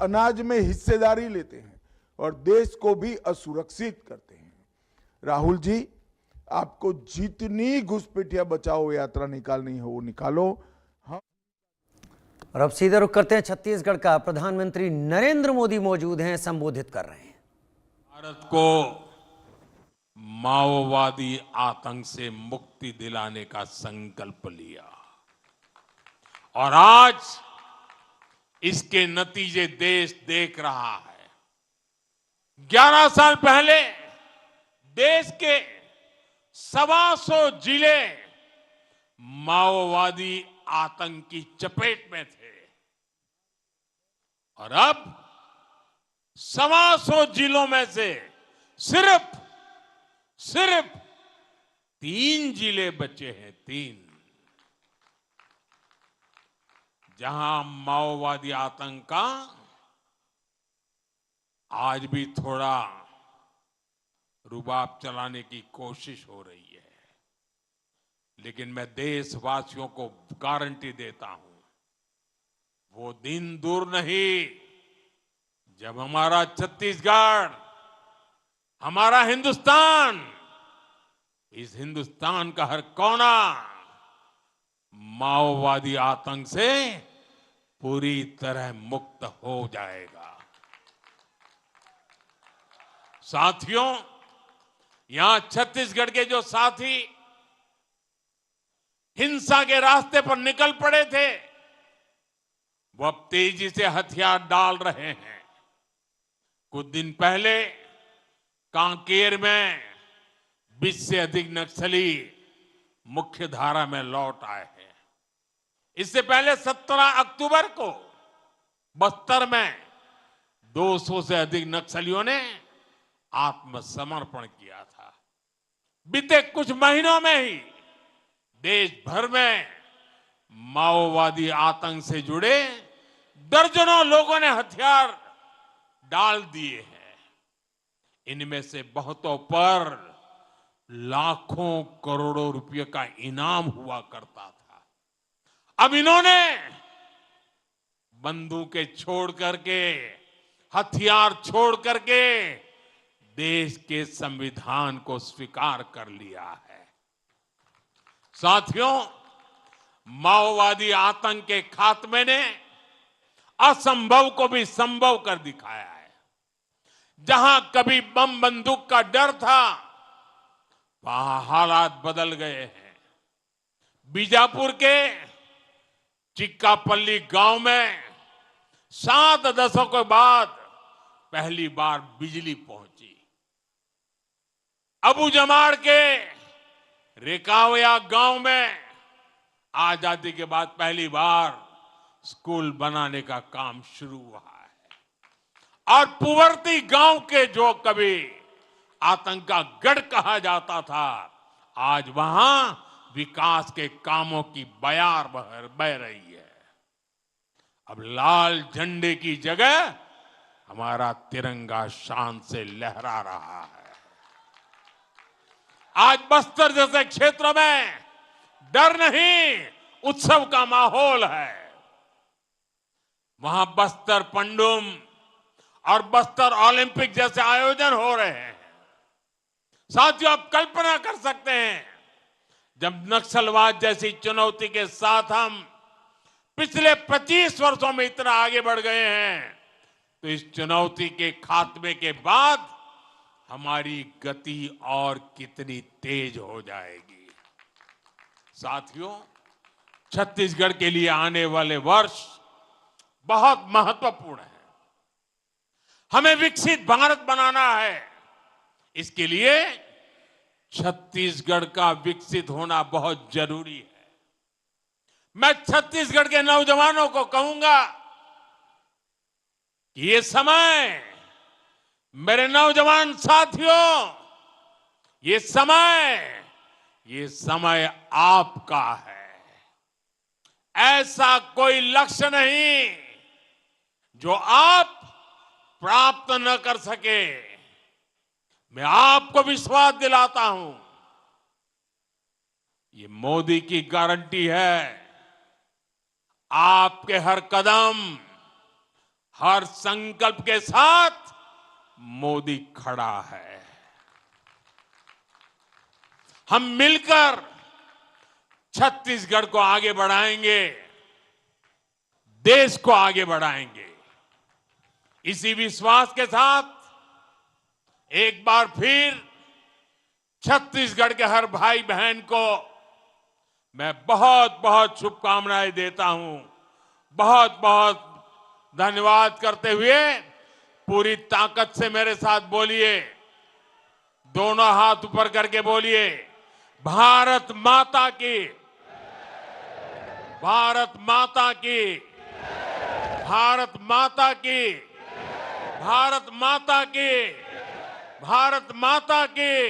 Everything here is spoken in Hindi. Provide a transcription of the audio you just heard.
अनाज में हिस्सेदारी लेते हैं और देश को भी असुरक्षित करते हैं। राहुल जी, आपको जितनी घुसपैठिया बचाओ यात्रा निकालनी हो वो निकालो। और अब सीधे रुख करते हैं छत्तीसगढ़ का। प्रधानमंत्री नरेंद्र मोदी मौजूद हैं, संबोधित कर रहे हैं। भारत को माओवादी आतंक से मुक्ति दिलाने का संकल्प लिया और आज इसके नतीजे देश देख रहा है। 11 साल पहले देश के 125 जिले माओवादी आतंक की चपेट में थे और अब 125 जिलों में से सिर्फ 3 जिले बचे हैं। 3 जहां माओवादी आतंक का आज भी थोड़ा रुबाब चलाने की कोशिश हो रही है, लेकिन मैं देशवासियों को गारंटी देता हूं, वो दिन दूर नहीं जब हमारा छत्तीसगढ़, हमारा हिंदुस्तान, इस हिंदुस्तान का हर कोना माओवादी आतंक से पूरी तरह मुक्त हो जाएगा। साथियों, यहां छत्तीसगढ़ के जो साथी हिंसा के रास्ते पर निकल पड़े थे, वो अब तेजी से हथियार डाल रहे हैं। कुछ दिन पहले कांकेर में 20 से अधिक नक्सली मुख्य धारा में लौट आए हैं। इससे पहले 17 अक्टूबर को बस्तर में 200 से अधिक नक्सलियों ने आत्मसमर्पण किया था। बीते कुछ महीनों में ही देश भर में माओवादी आतंक से जुड़े दर्जनों लोगों ने हथियार डाल दिए हैं। इनमें से बहुतों पर लाखों करोड़ों रुपए का इनाम हुआ करता था। अब इन्होंने बंदूकें छोड़ करके, हथियार छोड़ करके देश के संविधान को स्वीकार कर लिया है। साथियों, माओवादी आतंक के खात्मे ने असंभव को भी संभव कर दिखाया है। जहां कभी बम बंदूक का डर था, वहां हालात बदल गए हैं। बीजापुर के चिक्कापल्ली गांव में 7 दशकों के बाद पहली बार बिजली पहुंची। अबू जमाड़ के रेकावया गांव में आजादी के बाद पहली बार स्कूल बनाने का काम शुरू हुआ है। और पुवर्ती गांव के जो कभी आतंक का गढ़ कहा जाता था, आज वहां विकास के कामों की बयार बह रही है। अब लाल झंडे की जगह हमारा तिरंगा शान से लहरा रहा है। आज बस्तर जैसे क्षेत्र में डर नहीं, उत्सव का माहौल है। वहां बस्तर पंडुम और बस्तर ओलंपिक जैसे आयोजन हो रहे हैं। साथियों, आप कल्पना कर सकते हैं, जब नक्सलवाद जैसी चुनौती के साथ हम पिछले 25 वर्षों में इतना आगे बढ़ गए हैं, तो इस चुनौती के खात्मे के बाद हमारी गति और कितनी तेज हो जाएगी। साथियों, छत्तीसगढ़ के लिए आने वाले वर्ष बहुत महत्वपूर्ण है। हमें विकसित भारत बनाना है। इसके लिए छत्तीसगढ़ का विकसित होना बहुत जरूरी है। मैं छत्तीसगढ़ के नौजवानों को कहूंगा कि ये समय, मेरे नौजवान साथियों, ये समय आपका है। ऐसा कोई लक्ष्य नहीं जो आप प्राप्त न कर सके। मैं आपको विश्वास दिलाता हूं, ये मोदी की गारंटी है। आपके हर कदम, हर संकल्प के साथ मोदी खड़ा है। हम मिलकर छत्तीसगढ़ को आगे बढ़ाएंगे, देश को आगे बढ़ाएंगे। इसी विश्वास के साथ एक बार फिर छत्तीसगढ़ के हर भाई बहन को मैं बहुत बहुत शुभकामनाएं देता हूं। बहुत बहुत धन्यवाद करते हुए पूरी ताकत से मेरे साथ बोलिए, दोनों हाथ ऊपर करके बोलिए, भारत माता की, भारत माता की, भारत माता की, भारत माता की, भारत माता की।